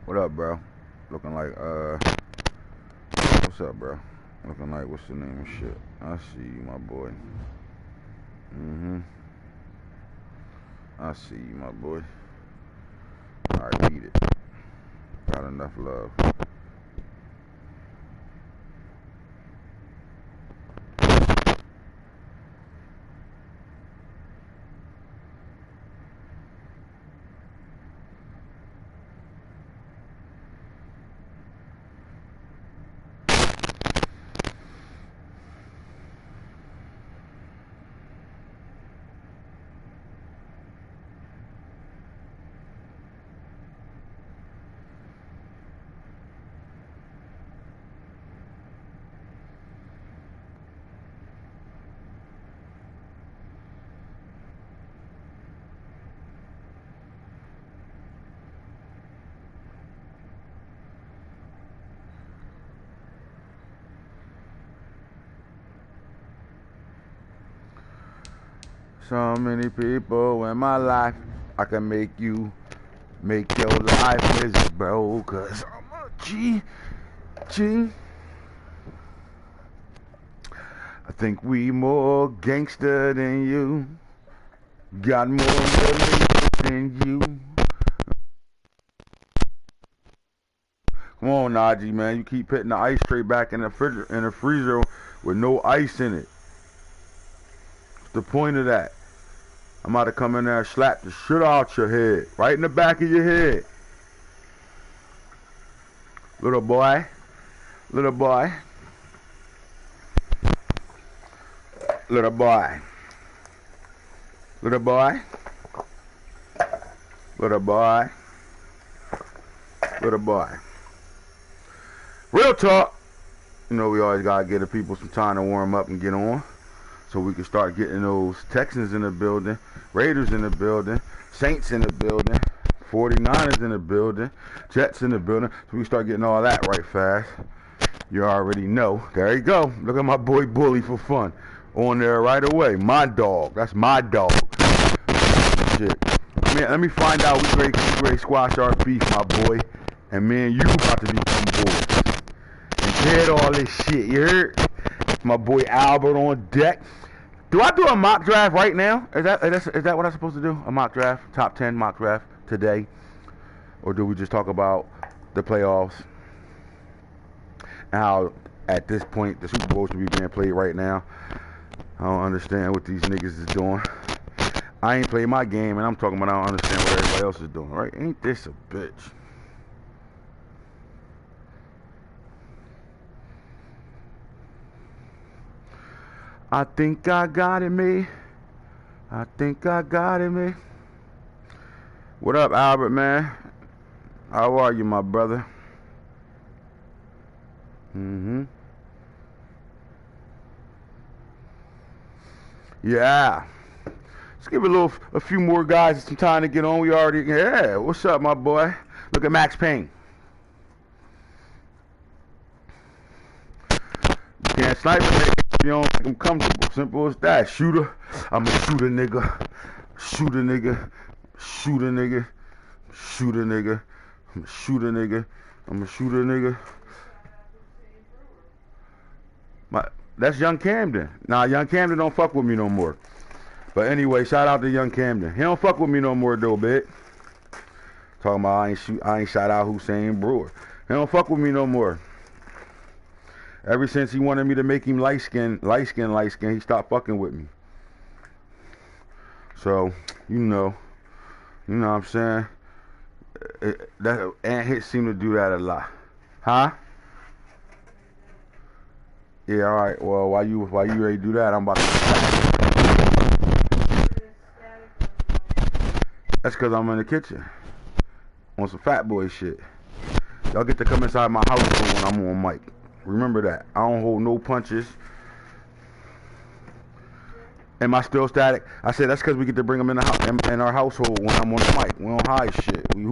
What up, bro? Looking like, what's up, bro? Looking like, what's the name of shit? I see you, my boy. I see you, my boy. Alright, beat it. Got enough love. So many people in my life, I can make your life miserable, cause I'm a G. I think we more gangster than you, got more money than you. Come on, Najee, man, you keep putting the ice tray back in the freezer with no ice in it. What's the point of that? I'm about to come in there and slap the shit out your head. Right in the back of your head. Little boy. Little boy. Little boy. Little boy. Little boy. Little boy. Real talk. You know we always gotta give the people some time to warm up and get on. So we can start getting those Texans in the building, Raiders in the building, Saints in the building, 49ers in the building, Jets in the building. So we can start getting all that right fast. You already know. There you go. Look at my boy Bully for fun. On there right away. My dog. That's my dog. Shit. Man, let me find out we ready to squash our beef, my boy. And me and you about to become boys. And dead all this shit, you heard? My boy Albert on deck. Do I do a mock draft right now? Is that what I'm supposed to do? A mock draft? Top 10 mock draft today? Or do we just talk about the playoffs? And how, at this point, the Super Bowl should be being played right now. I don't understand what these niggas is doing. I ain't played my game, and I'm talking about I don't understand what everybody else is doing, right? Ain't this a bitch? I think I got it, me. I think I got it, me. What up, Albert, man? How are you, my brother? Yeah. Let's give a few more guys some time to get on. We already, yeah. What's up, my boy? Look at Max Payne. You can't snipe it. You don't make them comfortable. Simple as that. Shooter. I'm a shooter, nigga. Shooter, nigga. Shooter, nigga. Shooter, nigga. I'm a shooter, nigga. I'm a shooter, nigga. That's Young Camden. Nah, Young Camden don't fuck with me no more. But anyway, shout out to Young Camden. He don't fuck with me no more, though, bitch. Talking about I ain't shout out Hussein Brewer. He don't fuck with me no more. Ever since he wanted me to make him light skin, he stopped fucking with me. So, you know what I'm saying? That AntHits seem to do that a lot. Huh? Yeah, alright. Well, while you ready to do that, I'm about to... That's because I'm in the kitchen. On some fat boy shit. Y'all get to come inside my house when I'm on mic. Remember that. I don't hold no punches. Am I still static? I said that's because we get to bring them in the house, in our household when I'm on the mic. We don't hide shit. We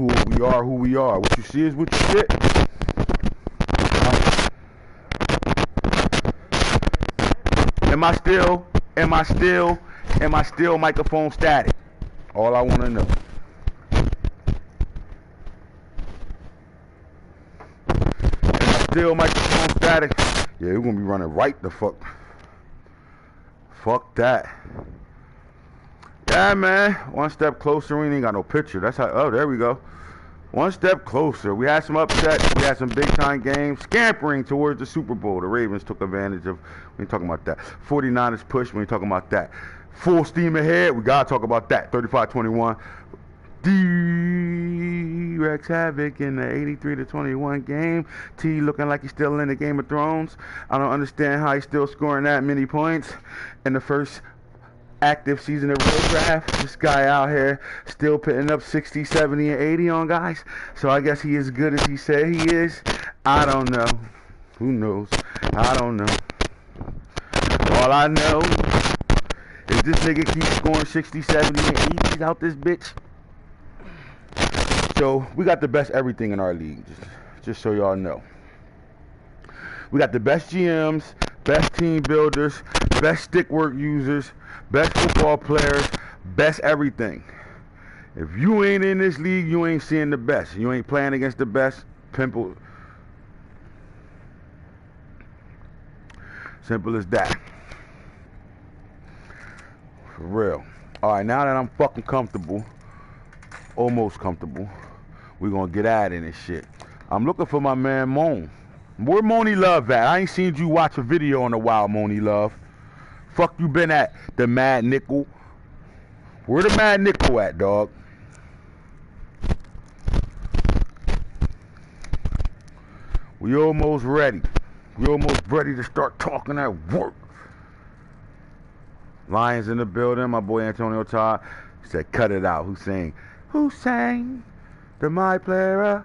are who we are. What you see is what you get. Am I still microphone static? All I want to know. still microphone static. Yeah, we're gonna be running right the fuck. Fuck that. Yeah, man. One step closer. We ain't got no picture. That's how. Oh, there we go. One step closer. We had some upsets. We had some big time games. Scampering towards the Super Bowl. The Ravens took advantage of. We ain't talking about that. 49ers push. We ain't talking about that. Full steam ahead. We gotta talk about that. 35-21. D-Rex Havoc in the 83-21 game. T looking like he's still in the Game of Thrones. I don't understand how he's still scoring that many points in the first active season of real draft. This guy out here still putting up 60, 70, and 80 on guys. So I guess he is as good as he said he is. I don't know. Who knows? I don't know. All I know is this nigga keeps scoring 60, 70, and 80s out this bitch. So we got the best everything in our league, just so y'all know. We got the best GMs, best team builders, best stick work users, best football players, best everything. If you ain't in this league, you ain't seeing the best. You ain't playing against the best. Simple as that. For real. Alright, now that I'm fucking comfortable, almost comfortable, we're gonna get at it and shit. I'm looking for my man Moan. Where Moni Love at? I ain't seen you watch a video in a while, Moni Love. Fuck you been at, the Mad Nickel? Where the Mad Nickel at, dog? We almost ready. We almost ready to start talking at work. Lions in the building. My boy Antonio Todd said, cut it out. Who sang the My Player?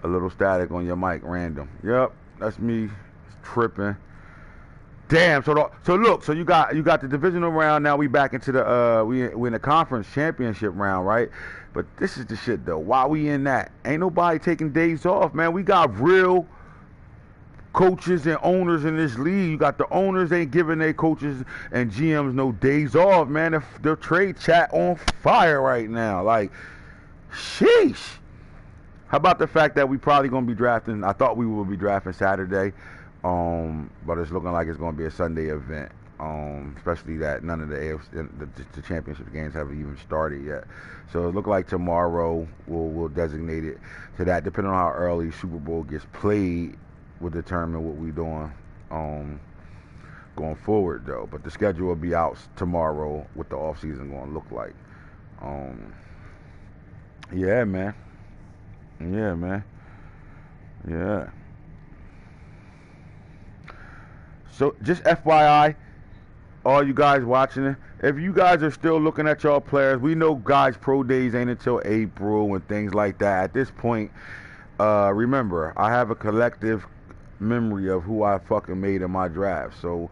A little static on your mic, random. Yep, that's me tripping. Damn. So look. So you got the divisional round. Now we back into the we in the conference championship round, right? But this is the shit though. While we in that, ain't nobody taking days off, man. We got real coaches and owners in this league. You got the owners ain't giving their coaches and GMs no days off, man. Their trade chat on fire right now. Like, sheesh. How about the fact that we probably gonna be drafting? I thought we would be drafting Saturday, but it's looking like it's gonna be a Sunday event. Especially that none of the AFC, the championship games haven't even started yet. So it looks like tomorrow we'll designate it to that. Depending on how early Super Bowl gets played, will determine what we're doing going forward though. But the schedule will be out tomorrow, what the off season going to look like. Yeah, man. Yeah, man. Yeah. So just FYI, all you guys watching it, if you guys are still looking at y'all players, we know guys pro days ain't until April and things like that. At this point, remember, I have a collective memory of who I fucking made in my draft. So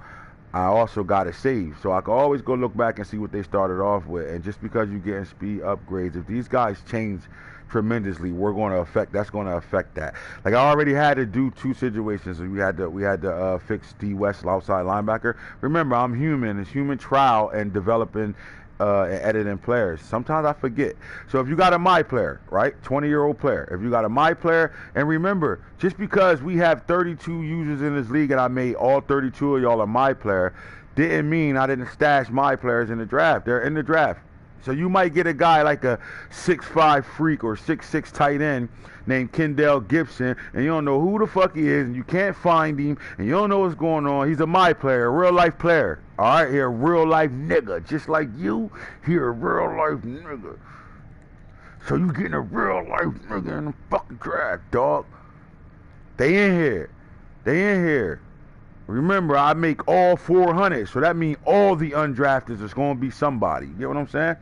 I also got it saved. So I can always go look back and see what they started off with. And just because you're getting speed upgrades, if these guys change tremendously, that's going to affect that. Like, I already had to do two situations. We had to fix D West outside linebacker. Remember, I'm human. It's human trial and developing and editing players. Sometimes I forget. So if you got a my player, right, 20-year-old player, if you got a my player, and remember, just because we have 32 users in this league and I made all 32 of y'all a my player, didn't mean I didn't stash my players in the draft. They're in the draft. So you might get a guy like a 6'5 freak or 6'6 tight end named Kendall Gibson, and you don't know who the fuck he is, and you can't find him, and you don't know what's going on. He's a my player, a real life player. All right, here, a real life nigga, just like you. Here, a real life nigga. So you getting a real life nigga in the fucking draft, dog. They in here. Remember, I make all 400, so that means all the undrafted is going to be somebody. You get what I'm saying?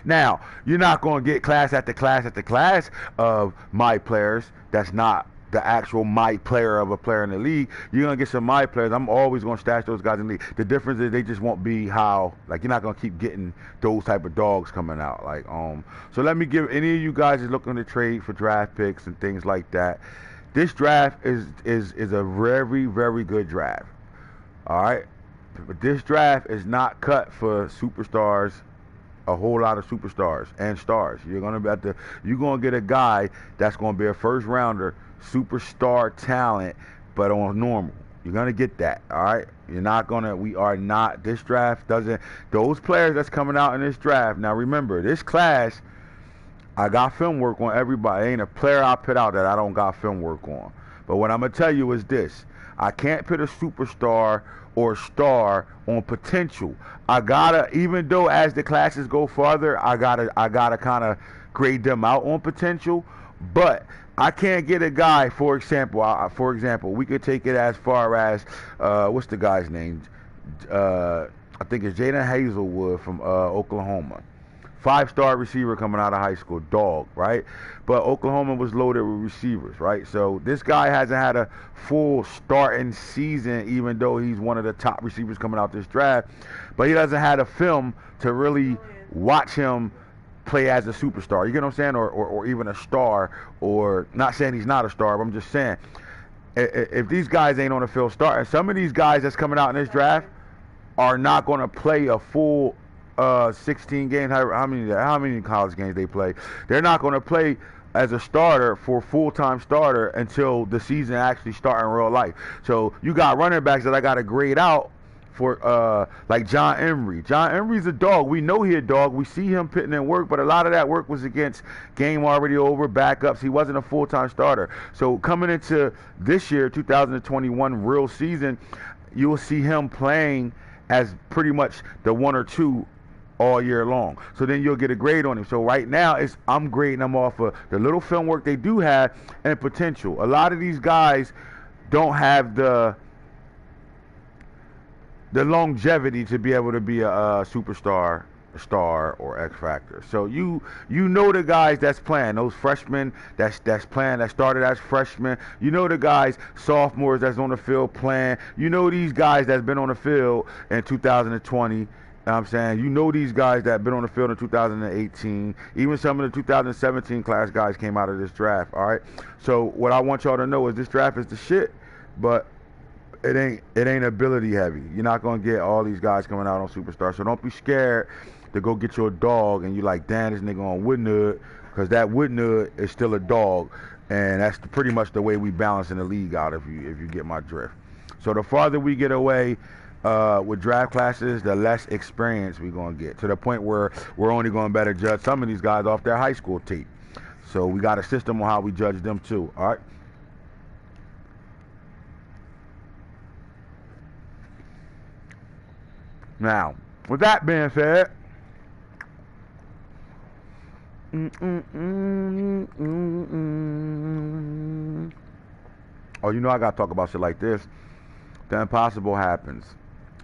Now, you're not going to get class after class after class of my players. That's not the actual my player of a player in the league. You're going to get some my players. I'm always going to stash those guys in the league. The difference is they just won't be how, like, you're not going to keep getting those type of dogs coming out. Like, so let me give any of you guys is looking to trade for draft picks and things like that. This draft is a very, very good draft. All right? But this draft is not cut for superstars a whole lot of superstars and stars. You're gonna get a guy that's gonna be a first rounder, superstar talent, but on normal. You're gonna get that, all right? We are not, this draft doesn't, those players that's coming out in this draft, now remember, this class, I got film work on everybody. Ain't a player I put out that I don't got film work on. But what I'm gonna tell you is this, I can't put a superstar or star on potential. I gotta, even though as the classes go farther, I gotta kind of grade them out on potential, but I can't get a guy, for example, we could take it as far as, what's the guy's name? I think it's Jaden Hazelwood from Oklahoma. 5-star receiver coming out of high school, dog, right? But Oklahoma was loaded with receivers, right? So this guy hasn't had a full starting season, even though he's one of the top receivers coming out this draft. But he doesn't have a film to really watch him play as a superstar. You get what I'm saying? Or even a star, or not saying he's not a star, but I'm just saying, if these guys ain't on the field starting, some of these guys that's coming out in this draft are not going to play a full 16 games, how many college games they play. They're not going to play as a starter for full-time starter until the season actually start in real life. So you got running backs that I got to grade out for like John Emery. John Emery's a dog. We know he's a dog. We see him putting in work, but a lot of that work was against game already over, backups. He wasn't a full-time starter. So coming into this year, 2021 real season, you'll see him playing as pretty much the 1 or 2 all year long. So then you'll get a grade on him. So right now I'm grading them off of the little film work they do have and potential. A lot of these guys don't have the longevity to be able to be a superstar, a star, or X factor. So you know the guys that's playing, those freshmen that's playing, that started as freshmen. You know the guys, sophomores that's on the field playing. You know these guys that's been on the field in 2020. You know what I'm saying? You know these guys that have been on the field in 2018. Even some of the 2017 class guys came out of this draft, all right? So what I want y'all to know is this draft is the shit, but it ain't ability heavy. You're not going to get all these guys coming out on Superstar. So don't be scared to go get your dog and you like, damn, this nigga on Woodnut, because that Woodnut is still a dog. And that's pretty much the way we balance in the league out, if you get my drift. So the farther we get away with draft classes, the less experience we're going to get, to the point where we're only going to better judge some of these guys off their high school tape. So we got a system on how we judge them too, all right? Now, with that being said, oh, you know I got to talk about shit like this. The impossible happens.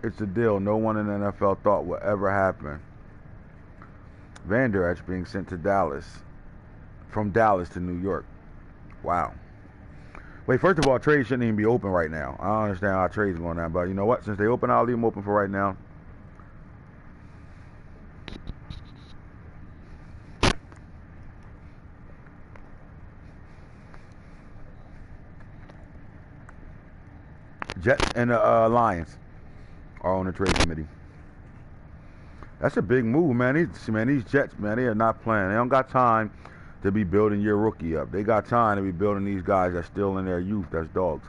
It's a deal no one in the NFL thought would ever happen. Van Der Esch being sent to Dallas, from Dallas to New York. Wow. Wait, first of all, trades shouldn't even be open right now. I don't understand how trades are going on, but you know what? Since they open, I'll leave them open for right now. Jets and the Lions are on the trade committee. That's a big move, man. These Jets, man, they are not playing. They don't got time to be building your rookie up. They got time to be building these guys that's still in their youth. That's dogs.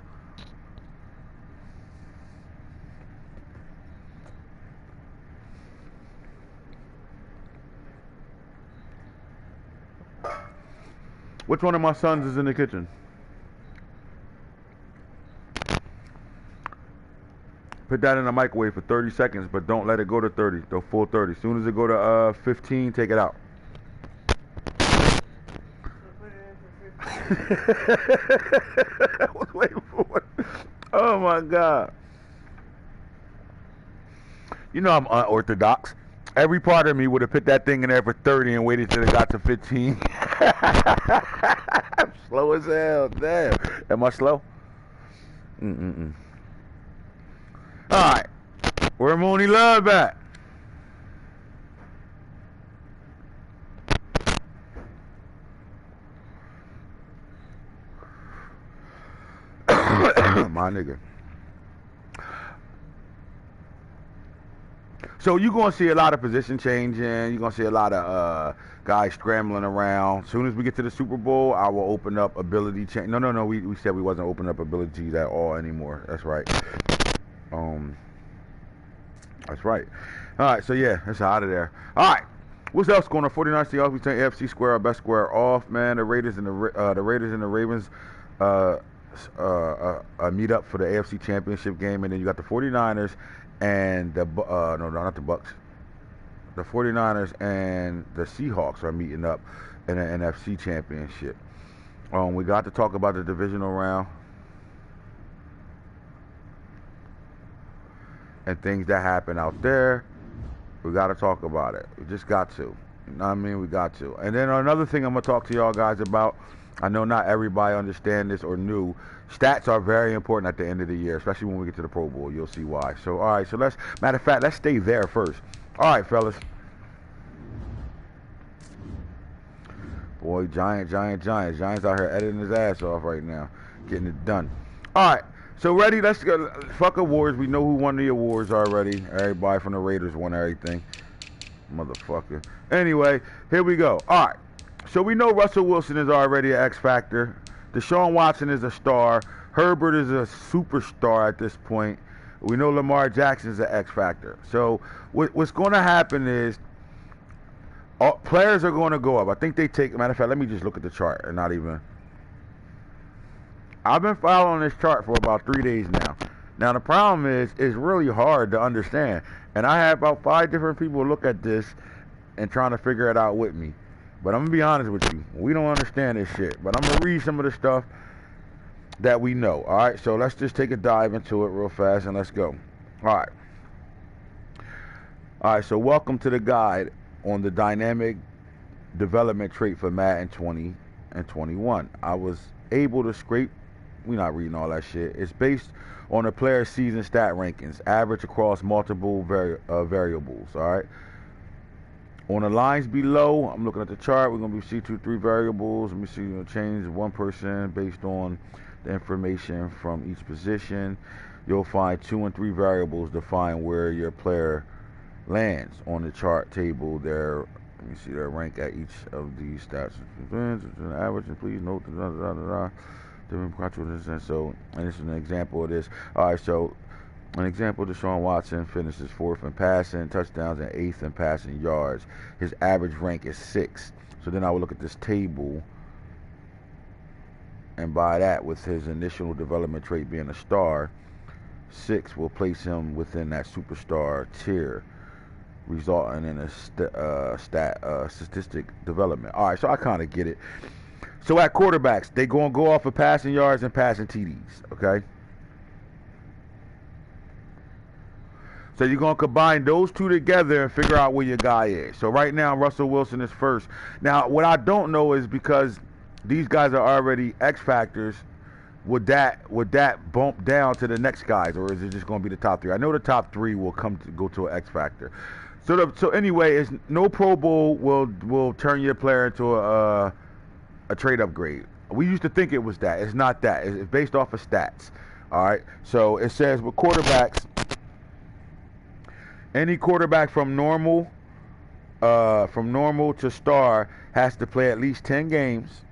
Which one of my sons is in the kitchen? Put that in the microwave for 30 seconds, but don't let it go to 30, the full 30. As soon as it go to 15, take it out. I was waiting for it. Oh my God. You know I'm unorthodox. Every part of me would have put that thing in there for 30 and waited till it got to 15. I'm slow as hell. Damn. Am I slow? Alright. Where Mooney Love at? My nigga. So you're gonna see a lot of position changing. You're gonna see a lot of guys scrambling around. As soon as we get to the Super Bowl, I will open up ability change. No. We said we wasn't opening up abilities at all anymore. That's right. That's right. All right. So yeah, it's out of there. All right. What's else going on? 49ers Seahawks. We take AFC square our best square off, man. The Raiders and the Raiders and the Ravens meet up for the AFC Championship game, and then you got the 49ers and the no, not the Bucks. The 49ers and the Seahawks are meeting up in the NFC Championship. We got to talk about the divisional round and things that happen out there. We got to talk about it. We just got to. You know what I mean? We got to. And then another thing I'm going to talk to y'all guys about, I know not everybody understand this or knew, stats are very important at the end of the year, especially when we get to the Pro Bowl. You'll see why. So, all right. So matter of fact, let's stay there first. All right, fellas. Boy, Giants out here editing his ass off right now. Getting it done. All right. So ready? Let's go. Fuck awards. We know who won the awards already. Everybody from the Raiders won everything. Motherfucker. Anyway, here we go. All right. So we know Russell Wilson is already an X factor. Deshaun Watson is a star. Herbert is a superstar at this point. We know Lamar Jackson is an X factor. So what's going to happen is players are going to go up. I think they take. Matter of fact, let me just look at the chart and not even. I've been following this chart for about 3 days now. Now, the problem is, it's really hard to understand. And I have about 5 different people look at this and trying to figure it out with me. But I'm going to be honest with you. We don't understand this shit. But I'm going to read some of the stuff that we know. All right? So let's just take a dive into it real fast and let's go. All right. All right, so welcome to the guide on the dynamic development trait for Madden 20 and 21. I was able to scrape. We're not reading all that shit. It's based on a player's season stat rankings, average across multiple variables, all right? On the lines below, I'm looking at the chart. We're going to see 2, 3 variables. Let me see, change 1% based on the information from each position. You'll find 2 and 3 variables define where your player lands on the chart table. Let me see their rank at each of these stats. Average, and please note the So, and this is an example of this. All right, so an example: Deshaun Watson finishes 4th in passing touchdowns and 8th in passing yards. His average rank is 6. So then I will look at this table, and by that, with his initial development trait being a star, 6 will place him within that superstar tier, resulting in a statistic development. All right, so I kind of get it. So at quarterbacks, they going to go off of passing yards and passing TDs, okay? So you're going to combine those two together and figure out where your guy is. So right now, Russell Wilson is first. Now, what I don't know is because these guys are already X factors, would that bump down to the next guys, or is it just going to be the top 3? I know the top 3 will go to an X factor. So anyway, no Pro Bowl will turn your player into a trade upgrade. We used to think it was that. It's not that. It's based off of stats. All right. So it says with quarterbacks, any quarterback from normal to star has to play at least 10 games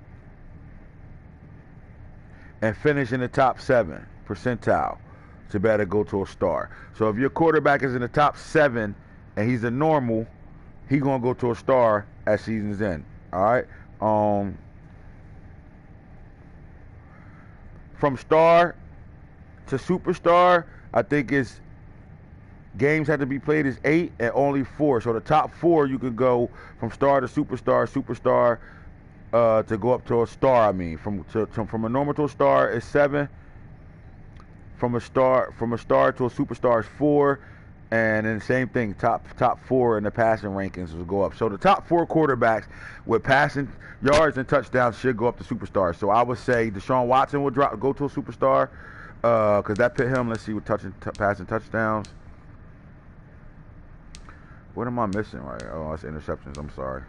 and finish in the top 7 percentile to better go to a star. So if your quarterback is in the top 7 and he's a normal, he's gonna go to a star at season's end. All right. From star to superstar, I think games have to be played is 8 and only 4. So the top 4 you could go from star to superstar to go up to a star. I mean, from a normal to a star is 7. From a star to a superstar is 4. And then same thing, top 4 in the passing rankings will go up. So the top 4 quarterbacks with passing yards and touchdowns should go up to superstars. So I would say Deshaun Watson will go to a superstar because that put him. Let's see, with passing touchdowns. What am I missing right? Oh, that's interceptions. I'm sorry.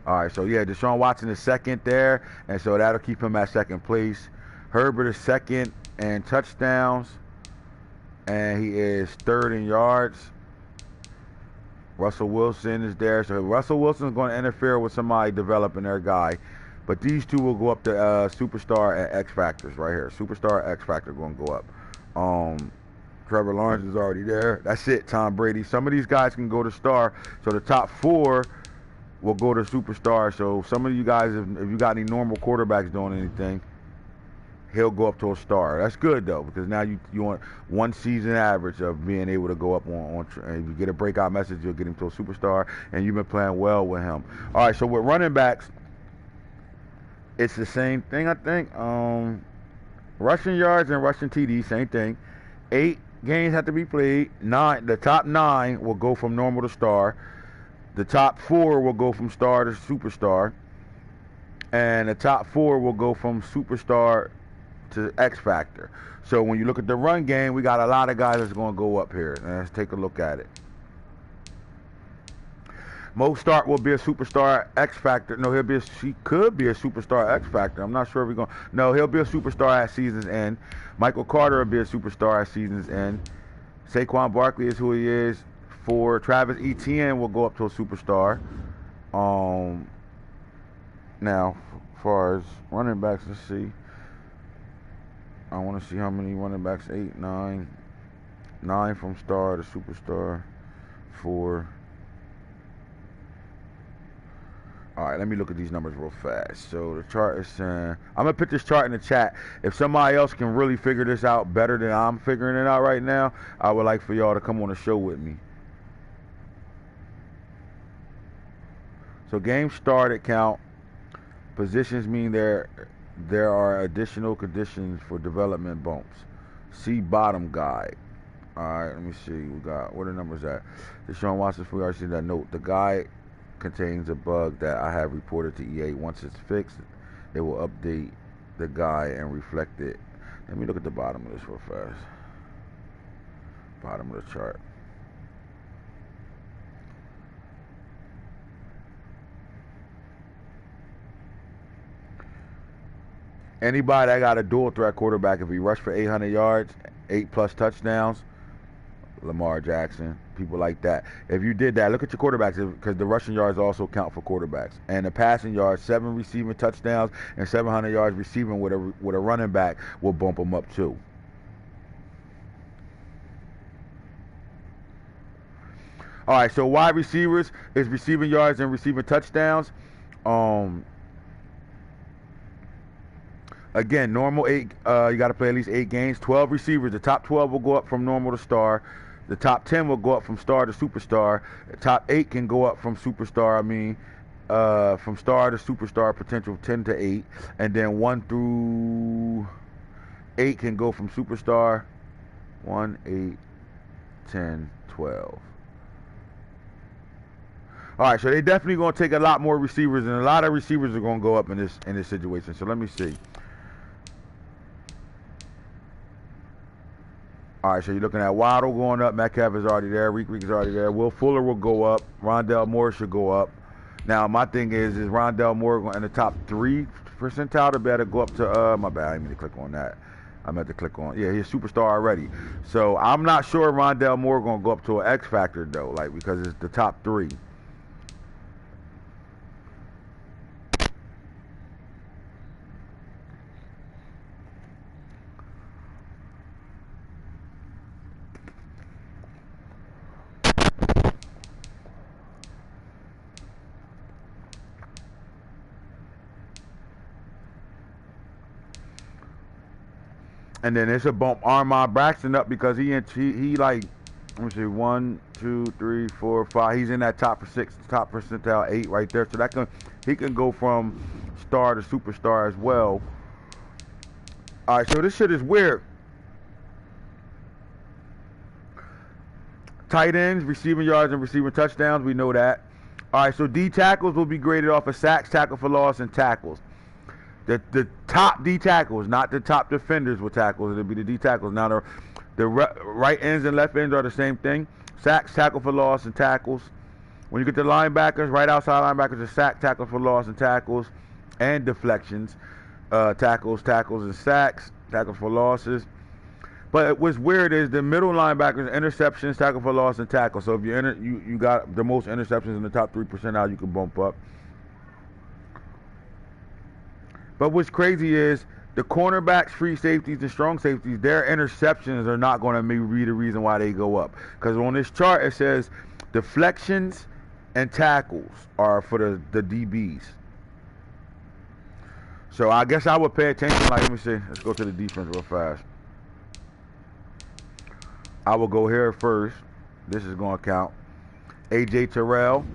All right, so yeah, Deshaun Watson is 2nd there, and so that'll keep him at 2nd place. Herbert is 2nd in touchdowns, and he is 3rd in yards. Russell Wilson is there. So Russell Wilson's going to interfere with somebody developing their guy. But these two will go up to Superstar and X Factors right here. Superstar and X Factor going to go up. Trevor Lawrence is already there. That's it, Tom Brady. Some of these guys can go to Star. So the top 4 will go to Superstar. So some of you guys, if you got any normal quarterbacks doing anything, he'll go up to a Star. That's good, though, because now you want one season average of being able to go up on if you get a breakout message, you'll get him to a Superstar, and you've been playing well with him. All right, so with running backs, it's the same thing, I think. Rushing yards and rushing TD, same thing. 8 games have to be played. The top 9 will go from normal to Star. The top 4 will go from Star to Superstar. And the top 4 will go from Superstar to X Factor. So when you look at the run game, we got a lot of guys that's going to go up here. And let's take a look at it. Mo Start will be a Superstar X Factor. No, he could be a Superstar X Factor. I'm not sure if he's going to. No, he'll be a Superstar at season's end. Michael Carter will be a Superstar at season's end. Saquon Barkley is who he is. For Travis Etienne will go up to a Superstar. Now, as far as running backs, let's see. I want to see how many running backs. 8, 9. 9 from Star to Superstar. 4. All right, let me look at these numbers real fast. So the chart is saying, I'm going to put this chart in the chat. If somebody else can really figure this out better than I'm figuring it out right now, I would like for y'all to come on the show with me. So game started count. Positions mean there are additional conditions for development bumps. See bottom guide. All right, let me see. We got, where the numbers at? Deshaun Watson, we already seen that note. The guide contains a bug that I have reported to EA. Once it's fixed, it will update the guide and reflect it. Let me look at the bottom of this real fast. Bottom of the chart. Anybody that got a dual threat quarterback, if he rushed for 800 yards, 8+ touchdowns, Lamar Jackson, people like that. If you did that, look at your quarterbacks, because the rushing yards also count for quarterbacks. And the passing yards, 7 receiving touchdowns and 700 yards receiving with a running back will bump them up too. All right, so wide receivers is receiving yards and receiving touchdowns. Again, normal 8. You got to play at least 8 games. 12 receivers. The top 12 will go up from normal to Star. The top 10 will go up from Star to Superstar. The top 8 can go up from Superstar. From Star to Superstar, potential 10 to 8, and then 1 through 8 can go from Superstar. 1, 8, 10, 12. All right, so they definitely going to take a lot more receivers, and a lot of receivers are going to go up in this situation. So let me see. All right, so you're looking at Waddle going up. Metcalf is already there. Reek is already there. Will Fuller will go up. Rondell Moore should go up. Now, my thing is Rondell Moore in the top 3 percentile to better go up to, my bad, I didn't mean to click on that. I meant to click on, yeah, he's a Superstar already. So I'm not sure Rondell Moore going to go up to an X Factor, though, like, because it's the top 3. And then it's a bump Armand Braxton up because he like, let me see, 1, 2, 3, 4, 5. He's in that top 6, top percentile 8 right there. So he can go from Star to Superstar as well. All right, so this shit is weird. Tight ends, receiving yards and receiving touchdowns, we know that. All right, so D tackles will be graded off of sacks, tackle for loss, and tackles. The top D tackles, not the top defenders with tackles. It'll be the D tackles. Now the right ends and left ends are the same thing. Sacks, tackle for loss, and tackles. When you get the linebackers, right outside linebackers are sack, tackle for loss, and tackles, and deflections. Tackles, and sacks, tackles for losses. But what's weird is the middle linebackers, interceptions, tackle for loss, and tackle. So if you got the most interceptions in the top 3% now, you can bump up. But what's crazy is the cornerbacks, free safeties, and strong safeties, their interceptions are not going to be the reason why they go up. Because on this chart it says deflections and tackles are for the DBs. So I guess I would pay attention. Like, let me see. Let's go to the defense real fast. I will go here first. This is going to count. A.J. Terrell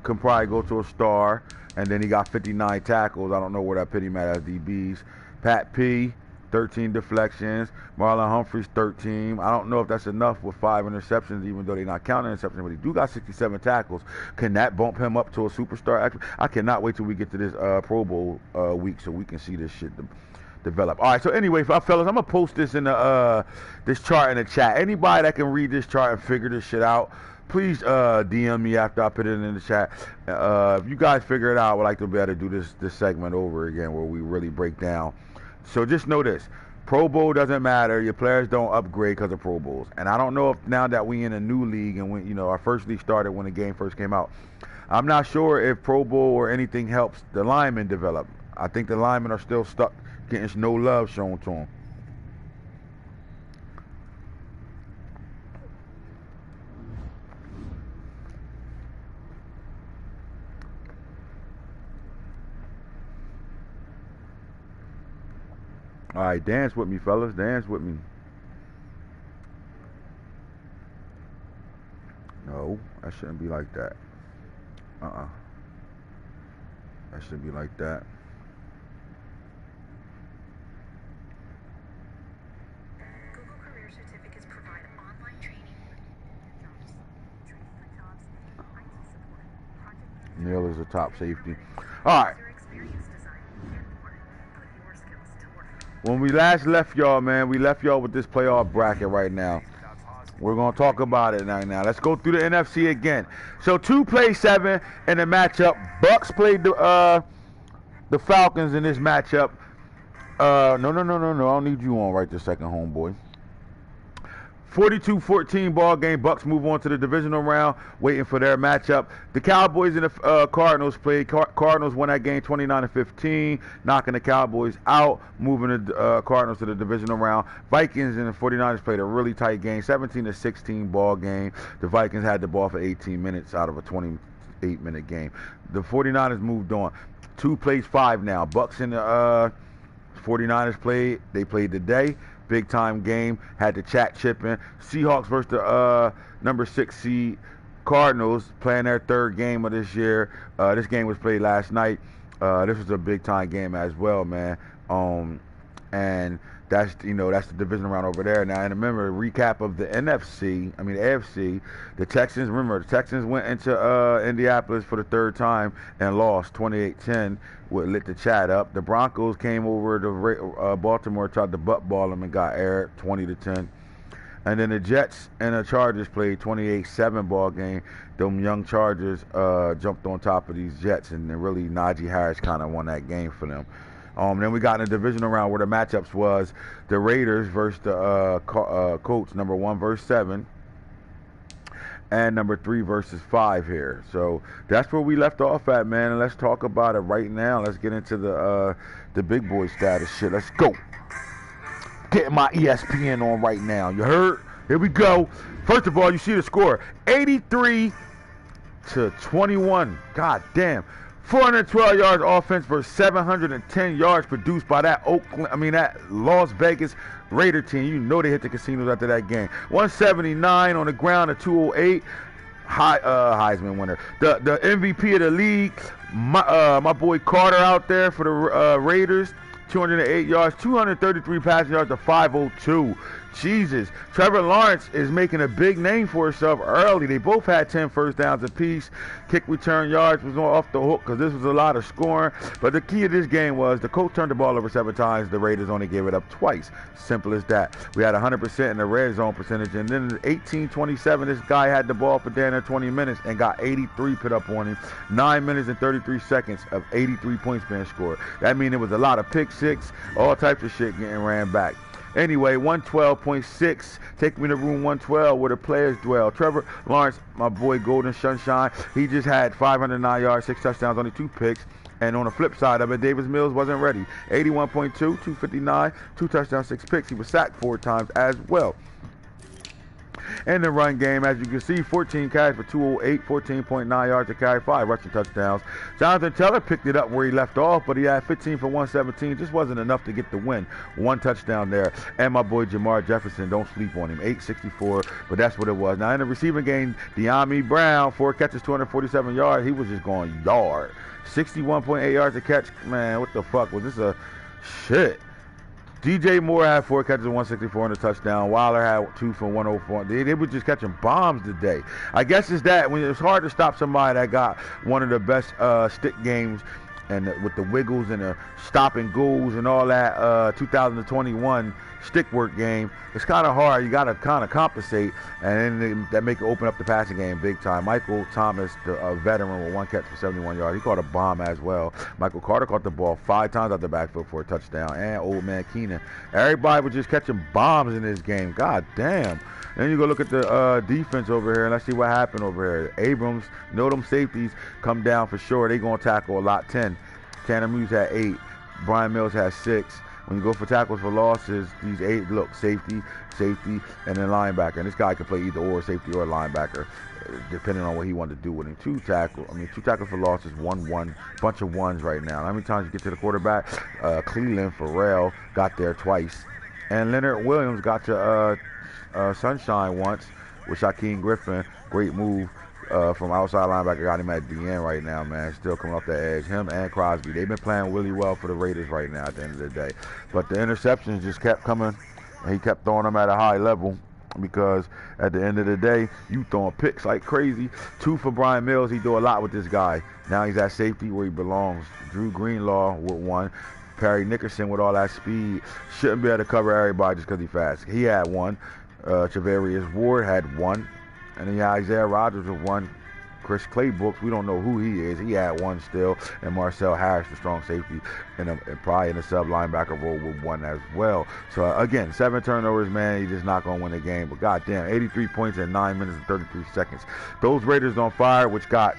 can probably go to a star. And then he got 59 tackles. I don't know where that put him at as DBs. Pat P, 13 deflections. Marlon Humphreys, 13. I don't know if that's enough with 5 interceptions, even though they're not counting interceptions. But he do got 67 tackles. Can that bump him up to a superstar? I cannot wait till we get to this Pro Bowl week so we can see this shit develop. All right, so anyway, fellas, I'm going to post this in the this chart in the chat. Anybody that can read this chart and figure this shit out, please DM me after I put it in the chat. If you guys figure it out, I would like to be able to do this segment over again where we really break down. So just know this. Pro Bowl doesn't matter. Your players don't upgrade because of Pro Bowls. And I don't know if now that we in a new league and when our first league started when the game first came out, I'm not sure if Pro Bowl or anything helps the linemen develop. I think the linemen are still stuck getting no love shown to them. All right, dance with me, fellas. Dance with me. No, that shouldn't be like that. That shouldn't be like that. Google Career Certificates provide online training for IT support, project Neil is a top safety. All right. When we last left y'all, man, we left y'all with this playoff bracket right now. We're going to talk about it right now. Let's go through the NFC again. So 2 play 7 in the matchup. Bucks played the Falcons in this matchup. No. I don't need you on right this second, homeboy. 42-14 ball game. Bucks move on to the divisional round, waiting for their matchup. The Cowboys and the Cardinals played. Cardinals won that game 29-15, knocking the Cowboys out, moving the Cardinals to the divisional round. Vikings and the 49ers played a really tight game, 17-16 ball game. The Vikings had the ball for 18 minutes out of a 28-minute game. The 49ers moved on. 2 plays 5 now. Bucks and the 49ers played. They played today. Big time game, had the chat chipping. Seahawks versus the number 6 seed Cardinals playing their 3rd game of this year. This game was played last night. This was a big time game as well, man. And that's the division round over there. Now, and remember, recap of the AFC. The Texans. Remember, the Texans went into Indianapolis for the 3rd time and lost 28-10. Lit the chat up. The Broncos came over to Baltimore, tried to butt ball them and got aired 20-10. And then the Jets and the Chargers played 28-7 ball game. Them young Chargers jumped on top of these Jets, and then really Najee Harris kind of won that game for them. Then we got in the divisional round where the matchups was the Raiders versus the Colts, number 1 versus 7. And number 3 versus 5 here. So that's where we left off at, man. And let's talk about it right now. Let's get into the big boy status shit. Let's go. Getting my ESPN on right now. You heard? Here we go. First of all, you see the score. 83-21. God damn. 412 yards offense versus 710 yards produced by that Las Vegas Raider team. You know they hit the casinos after that game. 179 on the ground, a 208. Heisman winner. The MVP of the league, my boy Carter out there for the Raiders. 208 yards, 233 passing yards to 502. Jesus. Trevor Lawrence is making a big name for himself early. They both had 10 first downs apiece. Kick return yards was off the hook because this was a lot of scoring. But the key of this game was the Colts turned the ball over 7 times. The Raiders only gave it up twice. Simple as that. We had 100% in the red zone percentage. And then 18-27, this guy had the ball for damn near 20 minutes and got 83 put up on him. 9 minutes and 33 seconds of 83 points being scored. That means it was a lot of pick six, all types of shit getting ran back. Anyway, 112.6. Take me to room 112 where the players dwell. Trevor Lawrence, my boy Golden Sunshine, he just had 509 yards, 6 touchdowns, only 2 picks. And on the flip side of it, Davis Mills wasn't ready. 81.2, 259, 2 touchdowns, 6 picks. He was sacked 4 times as well. In the run game, as you can see, 14 carries for 208, 14.9 yards a carry, 5 rushing touchdowns. Jonathan Taylor picked it up where he left off, but he had 15 for 117. Just wasn't enough to get the win. 1 touchdown there. And my boy Jamar Jefferson, don't sleep on him. 864, but that's what it was. Now in the receiving game, De'Ami Brown, 4 catches, 247 yards. He was just going yard. 61.8 yards a catch. Man, what the fuck was this a shit? DJ Moore had 4 catches, 164 and a touchdown. Wilder had 2 for 104. They were just catching bombs today. I guess it's that when it's hard to stop somebody that got one of the best stick games and with the wiggles and the stopping goals and all that 2021 stick work game. It's kind of hard. You got to kind of compensate, and then that make it open up the passing game big time. Michael Thomas, the veteran, with 1 catch for 71 yards. He caught a bomb as well. Michael Carter caught the ball 5 times out the backfield for a touchdown. And old man Keenan. Everybody was just catching bombs in this game. God damn. Then you go look at the defense over here, and let's see what happened over here. Abrams, them safeties come down for sure. They going to tackle a lot. 10. Tanner Muse had 8. Brian Mills had 6. When you go for tackles for losses, these 8, look, safety, and then linebacker. And this guy can play either or, safety or linebacker, depending on what he wanted to do with him. 2 tackles for losses, 1-1, bunch of 1s right now. How many times you get to the quarterback? Cleveland Farrell got there twice. And Leonard Williams got to Sunshine once with Shaquem Griffin. Great move. From outside linebacker, got him at the end right now, man. Still coming off the edge. Him and Crosby, they've been playing really well for the Raiders right now at the end of the day. But the interceptions just kept coming, and he kept throwing them at a high level because at the end of the day, you throwing picks like crazy. 2 for Brian Mills. He do a lot with this guy. Now he's at safety where he belongs. Drew Greenlaw with 1. Perry Nickerson with all that speed. Shouldn't be able to cover everybody just because he's fast. He had 1. Chavarius Ward had 1. And then Isaiah Rodgers with 1. Chris Claybooks, we don't know who he is. He had 1 still. And Marcel Harris, the strong safety, and probably in the sub linebacker role with 1 as well. So, again, 7 turnovers, man. He's just not going to win the game. But, goddamn, 83 points in 9 minutes and 33 seconds. Those Raiders on fire, which got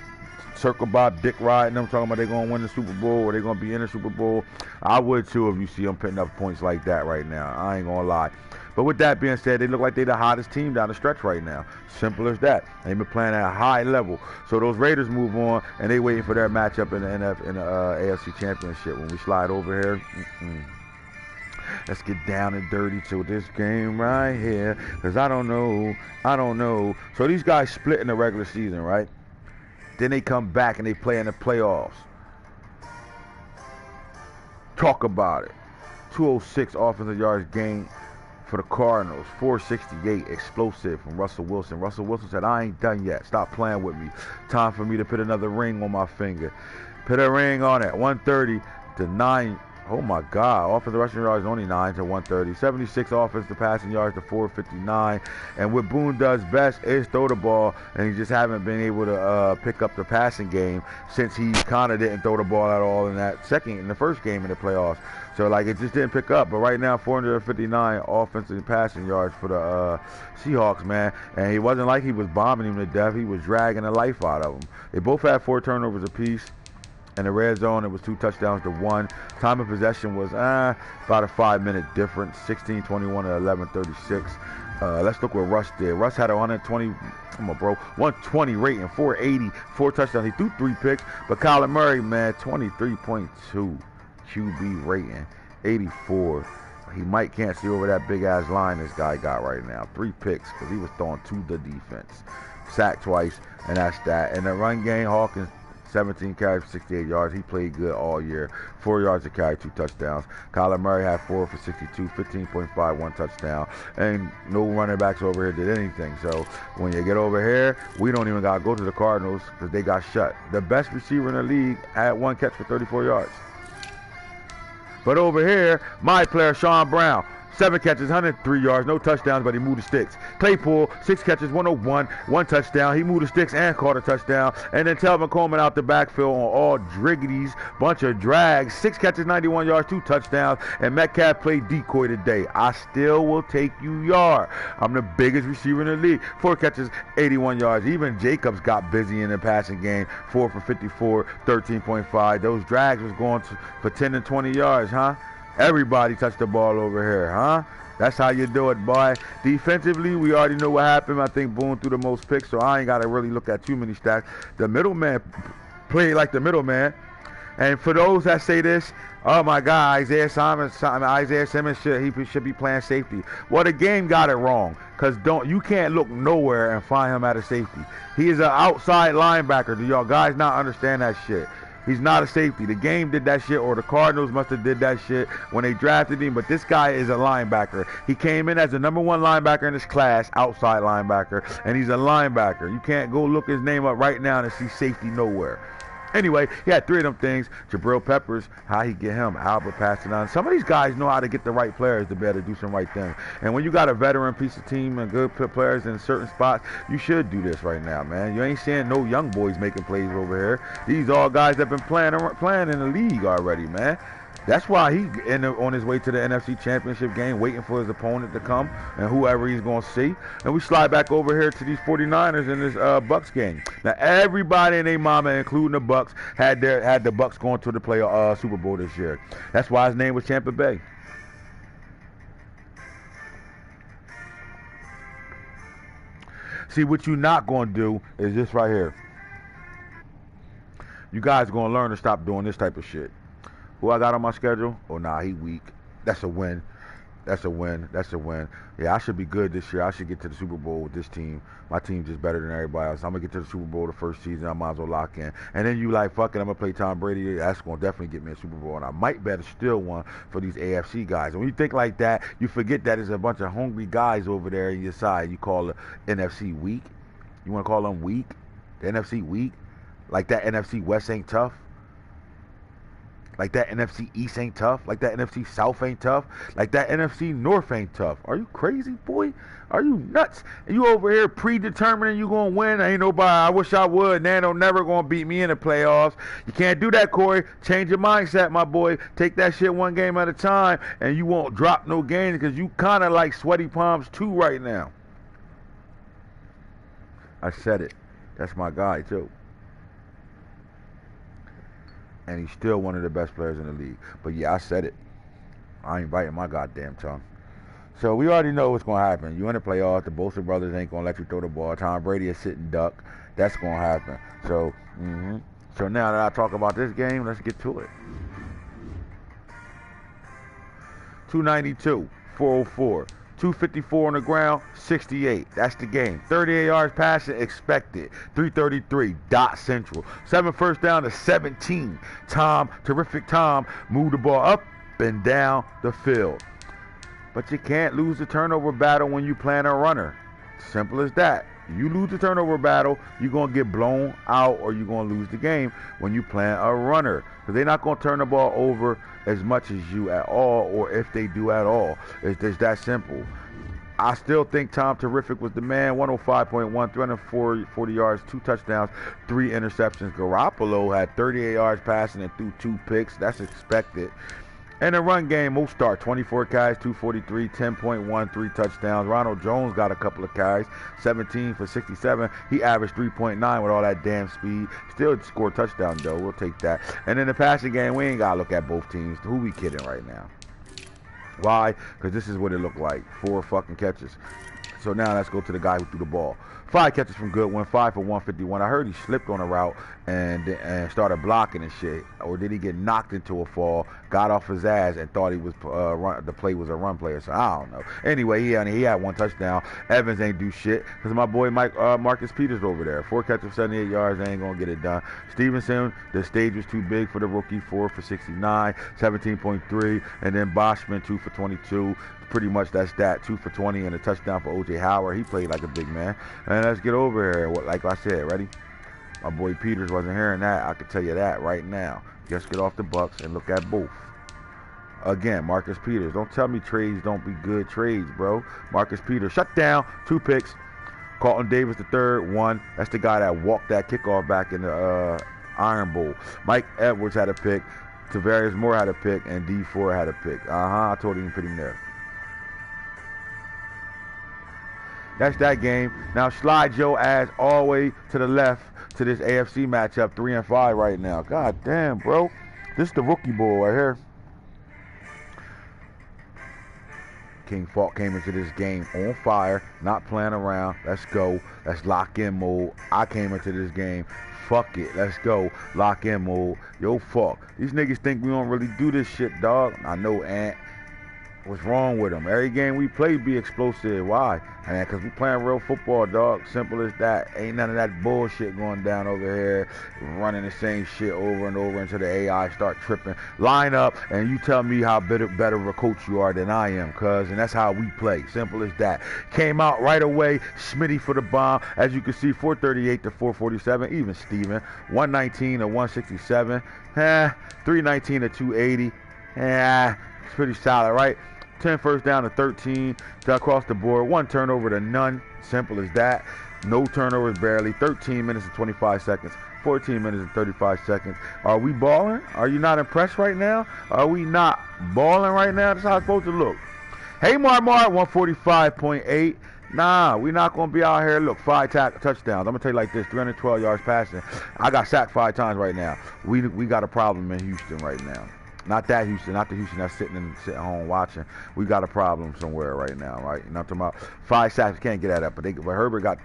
Circle Bob, Dick Ride, and them talking about they're going to win the Super Bowl or they're going to be in the Super Bowl. I would, too, if you see them putting up points like that right now. I ain't going to lie. But with that being said, they look like they're the hottest team down the stretch right now. Simple as that. They've been playing at a high level. So those Raiders move on, and they waiting for their matchup in the AFC Championship. When we slide over here, let's get down and dirty to this game right here, because I don't know. So these guys split in the regular season, right? Then they come back and they play in the playoffs. Talk about it. 206 offensive yards gained for the Cardinals. 468 explosive from Russell Wilson. Russell Wilson said, I ain't done yet. Stop playing with me. Time for me to put another ring on my finger. Put a ring on it. 130 to 9. Oh my God. Offensive rushing yards only 9 to 130. 76 offensive passing yards to 459. And what Boone does best is throw the ball, and he just haven't been able to pick up the passing game since he kind of didn't throw the ball at all in the first game in the playoffs. So, like, it just didn't pick up. But right now, 459 offensive passing yards for the Seahawks, man. And it wasn't like he was bombing him to death. He was dragging the life out of him. They both had 4 turnovers apiece. In the red zone, it was 2 touchdowns to 1. Time of possession was about a 5-minute difference, 16-21 to 11-36. Let's look what Russ did. Russ had a 120 rating, 480, 4 touchdowns. He threw 3 picks, but Kyler Murray, man, 23.2 QB rating, 84. He can't see over that big-ass line this guy got right now. 3 picks because he was throwing to the defense. Sacked twice, and that's that. In the run game, Hawkins, 17 carries for 68 yards. He played good all year. 4 yards a carry, 2 touchdowns. Kyler Murray had 4 for 62, 15.5, 1 touchdown. And no running backs over here did anything. So when you get over here, we don't even got to go to the Cardinals because they got shut. The best receiver in the league had 1 catch for 34 yards. But over here, my player, Sean Brown, 7 catches, 103 yards, no touchdowns, but he moved the sticks. Claypool, 6 catches, 101, 1 touchdown. He moved the sticks and caught a touchdown. And then Telvin Coleman out the backfield on all driggities, bunch of drags, 6 catches, 91 yards, 2 touchdowns. And Metcalf played decoy today. I still will take you yard. I'm the biggest receiver in the league. 4 catches, 81 yards. Even Jacobs got busy in the passing game. 4 for 54, 13.5. Those drags was going for 10 and 20 yards, huh? Everybody touched the ball over here, huh? That's how you do it, boy. Defensively, we already know what happened. I think Boone threw the most picks, so I ain't got to really look at too many stats. The middleman played like the middleman. And for those that say this, oh my God, Isaiah Simmons should be playing safety. Well, the game got it wrong, because you can't look nowhere and find him at a safety. He is an outside linebacker. Do y'all guys not understand that shit? He's not a safety. The game did that shit, or the Cardinals must have did that shit when they drafted him, but this guy is a linebacker. He came in as the #1 linebacker in his class, outside linebacker, and he's a linebacker. You can't go look his name up right now and see safety nowhere. Anyway, he had 3 of them things. Jabril Peppers, how he get him. Albert passed it on. Some of these guys know how to get the right players to be able to do some right things. And when you got a veteran piece of team and good players in certain spots, you should do this right now, man. You ain't seeing no young boys making plays over here. These all guys that been playing in the league already, man. That's why he on his way to the NFC Championship game, waiting for his opponent to come and whoever he's going to see. And we slide back over here to these 49ers in this Bucks game. Now, everybody and their mama, including the Bucks, had the Bucks going to the Super Bowl this year. That's why his name was Tampa Bay. See, what you're not going to do is this right here. You guys are going to learn to stop doing this type of shit. Who I got on my schedule? Oh, nah, he weak. That's a win. That's a win. That's a win. Yeah, I should be good this year. I should get to the Super Bowl with this team. My team's just better than everybody else. I'm going to get to the Super Bowl the first season. I might as well lock in. And then you like, fuck it, I'm going to play Tom Brady. That's going to definitely get me a Super Bowl. And I might better steal one for these AFC guys. And when you think like that, you forget that there's a bunch of hungry guys over there in your side. You call the NFC weak? You want to call them weak? The NFC weak? Like that NFC West ain't tough? Like that NFC East ain't tough. Like that NFC South ain't tough. Like that NFC North ain't tough. Are you crazy, boy? Are you nuts? And you over here predetermining you gonna win? Ain't nobody. I wish I would. Nano never gonna beat me in the playoffs. You can't do that, Corey. Change your mindset, my boy. Take that shit one game at a time, and you won't drop no games because you kind of like sweaty palms too right now. I said it. That's my guy too. And he's still one of the best players in the league. But yeah, I said it. I ain't biting my goddamn tongue. So we already know what's going to happen. You in the playoffs, the Bosa brothers ain't going to let you throw the ball. Tom Brady is sitting duck. That's going to happen. So, So now that I talk about this game, let's get to it. 292, 404. 254 on the ground, 68. That's the game. 38 yards passing, expected. 333, dot central. 7 first down to 17. Terrific Tom, moved the ball up and down the field. But you can't lose the turnover battle when you playing a runner. Simple as that. You lose the turnover battle, you're going to get blown out or you're going to lose the game when you playing a runner. Because they're not going to turn the ball over as much as you at all, or if they do at all. It's just that simple. I still think Tom Terrific was the man. 105.1, 340 yards, 2 touchdowns, 3 interceptions. Garoppolo had 38 yards passing and threw 2 picks. That's expected. And the run game, most start 24 carries, 243, 10.1, 3 touchdowns. Ronald Jones got a couple of carries, 17 for 67. He averaged 3.9 with all that damn speed. Still scored a touchdown, though. We'll take that. And in the passing game, we ain't got to look at both teams. Who we kidding right now? Why? Because this is what it looked like. 4 fucking catches. So now let's go to the guy who threw the ball. 5 catches from Goodwin, 5 for 151. I heard he slipped on a route and started blocking and shit. Or did he get knocked into a fall, got off his ass, and thought he was the play was a run play or so? I don't know. Anyway, he had 1 touchdown. Evans ain't do shit because my boy Marcus Peters over there. 4 catches, 78 yards. They ain't going to get it done. Stevenson, the stage was too big for the rookie. 4 for 69, 17.3. And then Boschman, 2 for 22. Pretty much that's that. 2 for 20 and a touchdown for O.J. Howard. He played like a big man. And let's get over here. Like I said, ready? My boy Peters wasn't hearing that. I can tell you that right now. Just get off the Bucks and look at both. Again, Marcus Peters. Don't tell me trades don't be good trades, bro. Marcus Peters. Shut down. 2 picks. Carlton Davis the third. 1. That's the guy that walked that kickoff back in the Iron Bowl. Mike Edwards had a pick. Tavarius Moore had a pick. And D4 had a pick. I told him to put him there. That's that game. Now slide your ass all the way to the left to this AFC matchup, 3-5 right now. God damn, bro. This is the rookie bowl right here. King Falk came into this game on fire, not playing around. Let's go. Let's lock in mode. I came into this game. Fuck it. Let's go. Lock in mode. Yo, fuck. These niggas think we don't really do this shit, dog. I know, Ant. What's wrong with them? Every game we play be explosive. Why? Man, because we playing real football, dog. Simple as that. Ain't none of that bullshit going down over here, running the same shit over and over until the AI start tripping. Line up, and you tell me how better of a coach you are than I am, cuz. And that's how we play. Simple as that. Came out right away. Smitty for the bomb. As you can see, 438 to 447. Even Steven. 119 to 167. 319 to 280. It's pretty solid, right? 10 first down to 13 across the board. 1 turnover to none. Simple as that. No turnovers barely. 13 minutes and 25 seconds. 14 minutes and 35 seconds. Are we balling? Are you not impressed right now? Are we not balling right now? That's how it's supposed to look. Hey, Marmar, 145.8. Nah, we're not going to be out here. Look, 5 touchdowns. I'm going to tell you like this, 312 yards passing. I got sacked 5 times right now. We got a problem in Houston right now. Not that Houston, not the Houston that's sitting home watching. We got a problem somewhere right now, right? You know what I'm talking about? 5 sacks, can't get that up. But Herbert got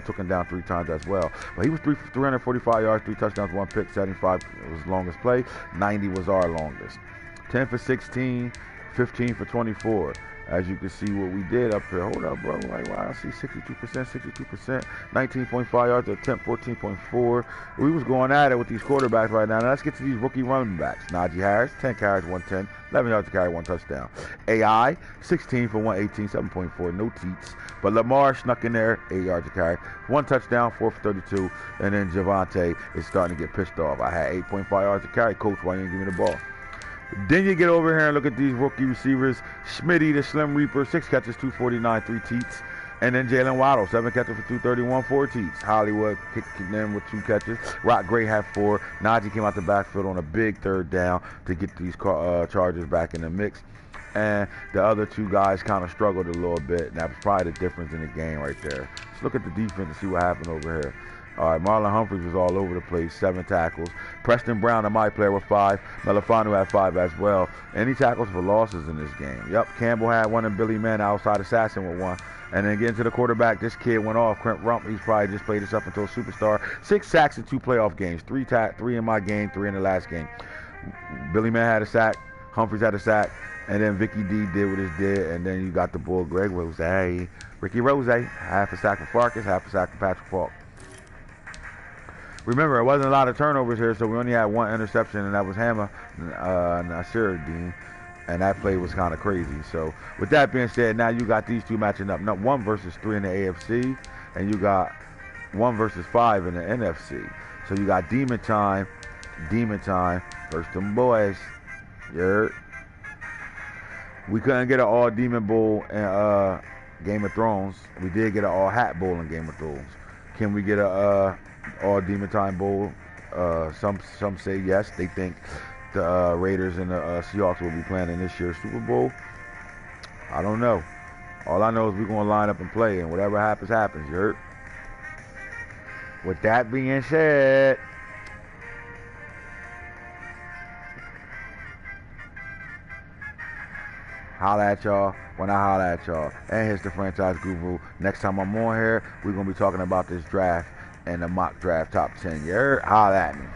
taken down 3 times as well. But he was 345 yards, 3 touchdowns, 1 pick, 75 was his longest play. 90 was our longest. 10 for 16, 15 for 24. As you can see what we did up here. Hold up, bro. Like, wow, I see 62%, 19.5 yards to attempt, 14.4. We was going at it with these quarterbacks right now. Now let's get to these rookie running backs. Najee Harris, 10 carries, 110, 11 yards to carry, 1 touchdown. AI, 16 for 118, 7.4, no teats. But Lamar snuck in there, 8 yards to carry, 1 touchdown, 4 for 32. And then Javante is starting to get pissed off. I had 8.5 yards to carry. Coach, why you didn't give me the ball? Then you get over here and look at these rookie receivers. Schmitty, the Slim Reaper, 6 catches, 249, 3 teats. And then Jalen Waddle, 7 catches for 231, 4 teats. Hollywood kicked in with 2 catches. Rock Gray had 4. Najee came out the backfield on a big 3rd down to get these Chargers back in the mix. And the other 2 guys kind of struggled a little bit. And that was probably the difference in the game right there. Let's look at the defense and see what happened over here. All right, Marlon Humphreys was all over the place, 7 tackles. Preston Brown, the my player, with 5. Melifanu had 5 as well. Any tackles for losses in this game? Yep, Campbell had 1 and Billy Mann, outside assassin, with 1. And then getting to the quarterback, this kid went off. Quint Rump, he's probably just played this up until a superstar. 6 sacks in 2 playoff games. 3 in my game, 3 in the last game. Billy Mann had a sack. Humphreys had a sack. And then Vicky D did what he did. And then you got the bull Greg Rose. Ricky Rose, half a sack for Farkas, half a sack for Patrick Falk. Remember, it wasn't a lot of turnovers here, so we only had 1 interception, and that was Hammer Nasiruddin, and that play was kind of crazy. So, with that being said, now you got these 2 matching up. Now, 1 versus 3 in the AFC, and you got 1 versus 5 in the NFC. So, you got Demon Time versus them boys. Yeah. We couldn't get an all-Demon Bowl in Game of Thrones. We did get an all-Hat Bowl in Game of Thrones. Can we get a all Demon Time Bowl? Some say yes. They think the Raiders and the Seahawks will be playing in this year's Super Bowl. I don't know. All I know is we're going to line up and play, and whatever happens, happens. You heard? With that being said, holla at y'all when I holla at y'all. And here's the Franchise Guru. Next time I'm on here, we're going to be talking about this draft and the mock draft top 10. You heard? Holla at me.